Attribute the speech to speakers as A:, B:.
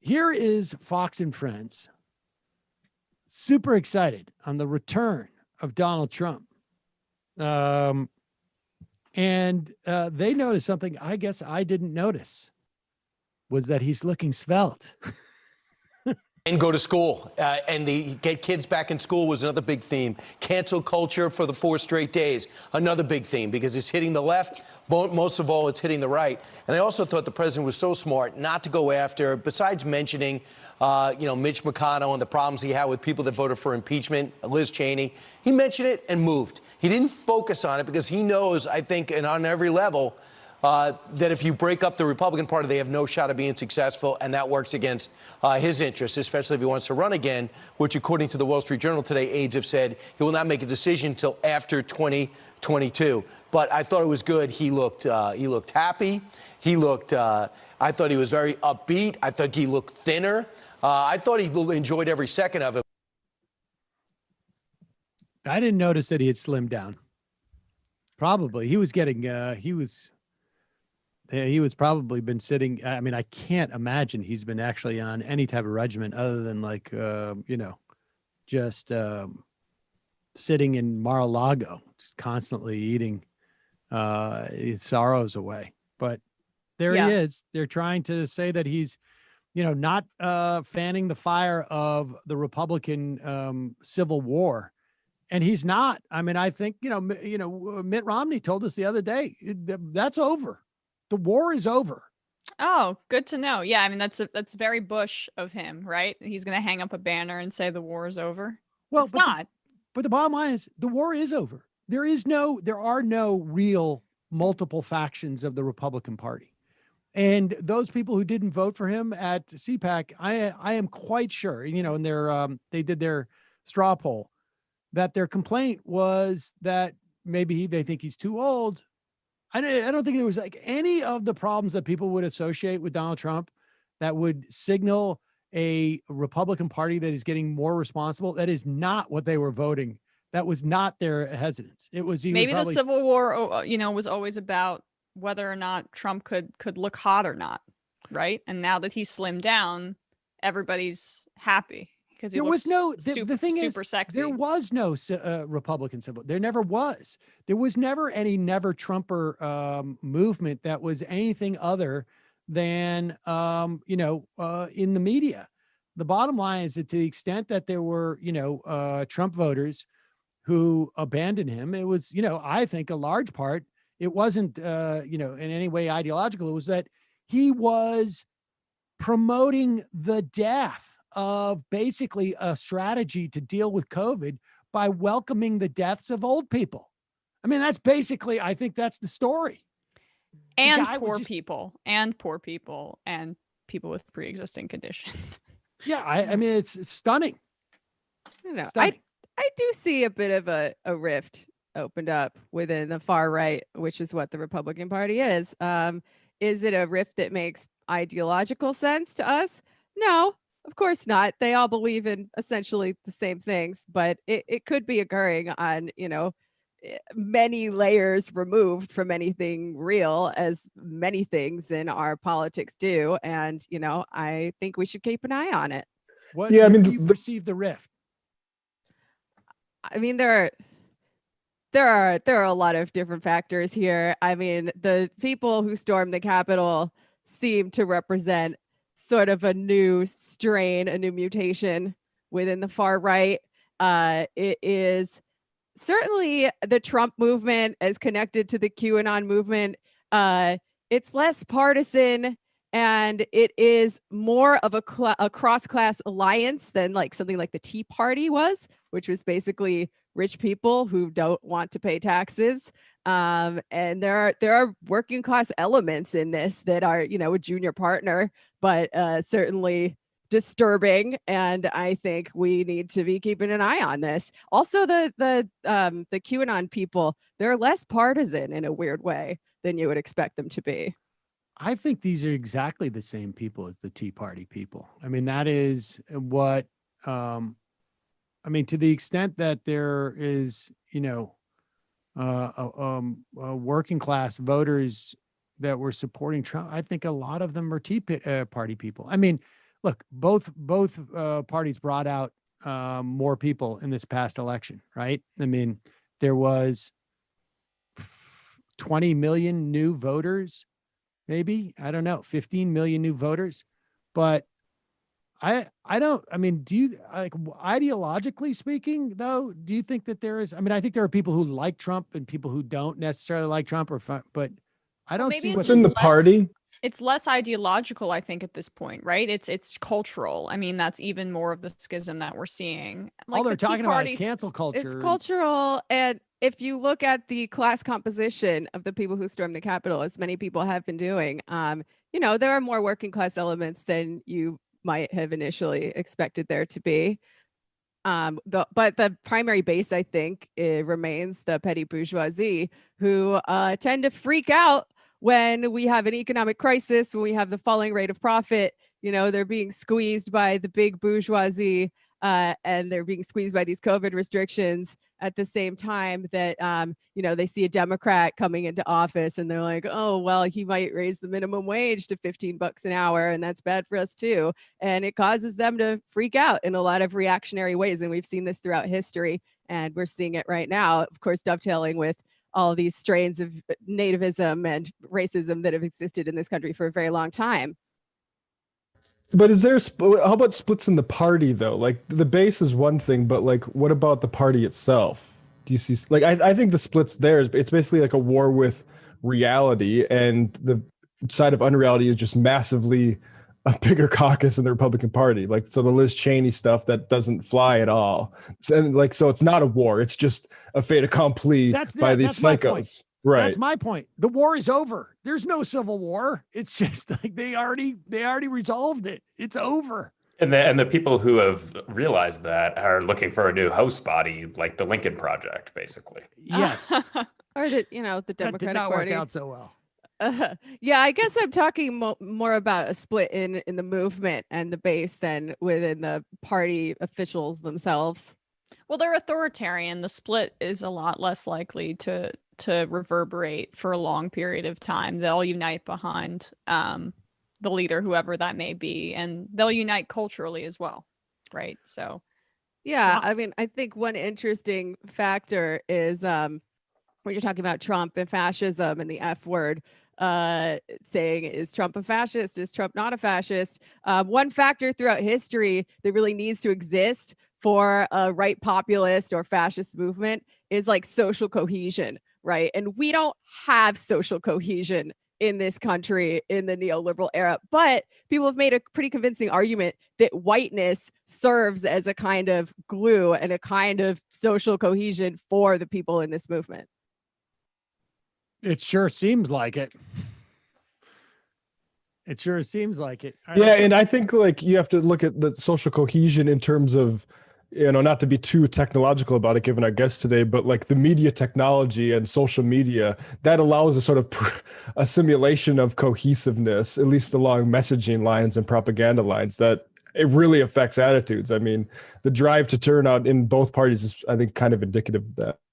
A: here is Fox and Friends, super excited on the return of Donald Trump. And they noticed something I guess I didn't notice, was that he's looking svelte.
B: And go to school. And the get kids back in school was another big theme. Cancel culture for the 4 straight days, another big theme, because it's hitting the left. Most of all, it's hitting the right. And I also thought the president was so smart not to go after, besides mentioning, Mitch McConnell and the problems he had with people that voted for impeachment, Liz Cheney. He mentioned it and moved. He didn't focus on it because he knows, I think, and on every level, that if you break up the Republican Party, they have no shot of being successful, and that works against his interests, especially if he wants to run again, which, according to the Wall Street Journal today, aides have said he will not make a decision until after 2022. But I thought it was good. He looked happy. He looked. I thought he was very upbeat. I thought he looked thinner. I thought he enjoyed every second of it.
A: I didn't notice that he had slimmed down. Probably he was getting. He was probably been sitting. I mean, I can't imagine he's been actually on any type of regimen other than like, just sitting in Mar-a-Lago, just constantly eating his sorrows away. But there he is. They're trying to say that he's, not fanning the fire of the Republican Civil War. And he's not. I mean, I think, Mitt Romney told us the other day, that's over. The war is over.
C: Oh, good to know. Yeah, I mean, that's very Bush of him, right? He's going to hang up a banner and say the war is over. Well, it's not.
A: But the bottom line is the war is over. There are no real multiple factions of the Republican Party. And those people who didn't vote for him at CPAC, I am quite sure, in their they did their straw poll, that their complaint was that maybe they think he's too old. I don't think there was like any of the problems that people would associate with Donald Trump that would signal a Republican Party that is getting more responsible. That is not what they were voting. That was not their hesitance. It was
C: maybe the Civil War, was always about whether or not Trump could look hot or not, right? And now that he's slimmed down, everybody's happy. There was no, the thing is, sexy.
A: There was no Republican civil. There never was. There was never any never Trumper movement that was anything other than, in the media. The bottom line is that to the extent that there were, Trump voters who abandoned him, it was, I think a large part, it wasn't, in any way ideological. It was that he was promoting the death of basically a strategy to deal with COVID by welcoming the deaths of old people. I mean, that's basically, I think that's the story.
C: And poor people, and people with pre-existing conditions.
A: Yeah, I mean, it's stunning.
D: Stunning. I do see a bit of a rift opened up within the far right, which is what the Republican Party is. Is it a rift that makes ideological sense to us? No. Of course not. They all believe in essentially the same things, but it could be occurring on, many layers removed from anything real, as many things in our politics do. And, I think we should keep an eye on it.
A: What do you perceive the rift?
D: I mean, there are a lot of different factors here. I mean, the people who stormed the Capitol seem to represent sort of a new strain, a new mutation within the far right. It is certainly the Trump movement as connected to the QAnon movement. It's less partisan, and it is more of a cross-class alliance than like something like the Tea Party was, which was basically rich people who don't want to pay taxes. And there are working class elements in this that are, a junior partner, but certainly disturbing. And I think we need to be keeping an eye on this. Also, the QAnon people, they're less partisan in a weird way than you would expect them to be.
A: I think these are exactly the same people as the Tea Party people. I mean, that is what, to the extent that there is, working class voters that were supporting Trump, I think a lot of them are Tea Party people. I mean, look, both parties brought out more people in this past election, right? I mean, there was 20 million new voters, maybe, I don't know, 15 million new voters. But I mean, do you, like, ideologically speaking, though, do you think that there is, I mean, I think there are people who like Trump and people who don't necessarily like Trump, but I don't see
E: within the party.
C: It's less ideological, I think, at this point, right? It's cultural. I mean, that's even more of the schism that we're seeing. Like,
A: all they're talking about is cancel culture.
D: It's cultural. And if you look at the class composition of the people who stormed the Capitol, as many people have been doing, there are more working class elements than you might have initially expected there to be. But the primary base, I think, remains the petty bourgeoisie, who tend to freak out when we have an economic crisis, when we have the falling rate of profit. They're being squeezed by the big bourgeoisie, and they're being squeezed by these COVID restrictions at the same time that, they see a Democrat coming into office and they're like, oh, well, he might raise the minimum wage to $15 an hour, and that's bad for us too. And it causes them to freak out in a lot of reactionary ways. And we've seen this throughout history, and we're seeing it right now, of course, dovetailing with all these strains of nativism and racism that have existed in this country for a very long time.
E: But how about splits in the party, though? Like, the base is one thing, but like, what about the party itself? Do you see, like, I think the splits there, it's basically like a war with reality, and the side of unreality is just massively a bigger caucus in the Republican Party. Like, so the Liz Cheney stuff, that doesn't fly at all. And like, so it's not a war. It's just a fait accompli by these psychos. Right.
A: That's my point. The war is over. There's no civil war. It's just like they already resolved it. It's over.
F: And the people who have realized that are looking for a new host body, like the Lincoln Project, basically.
A: Yes.
D: Or the Democratic
A: that did not
D: Party.
A: work out so well.
D: Yeah, I guess I'm talking more about a split in the movement and the base than within the party officials themselves.
C: Well, they're authoritarian. The split is a lot less likely to reverberate for a long period of time. They'll unite behind the leader, whoever that may be, and they'll unite culturally as well, right? So,
D: yeah, I mean, I think one interesting factor is when you're talking about Trump and fascism and the F word, saying, is Trump a fascist? Is Trump not a fascist? One factor throughout history that really needs to exist for a right populist or fascist movement is like social cohesion, right? And we don't have social cohesion in this country in the neoliberal era, but people have made a pretty convincing argument that whiteness serves as a kind of glue and a kind of social cohesion for the people in this movement.
A: It sure seems like it. It sure seems like it.
E: Yeah, and I think like you have to look at the social cohesion in terms of, not to be too technological about it, given our guest today, but like the media technology and social media, that allows a sort of a simulation of cohesiveness, at least along messaging lines and propaganda lines, that it really affects attitudes. I mean, the drive to turnout in both parties is, I think, kind of indicative of that.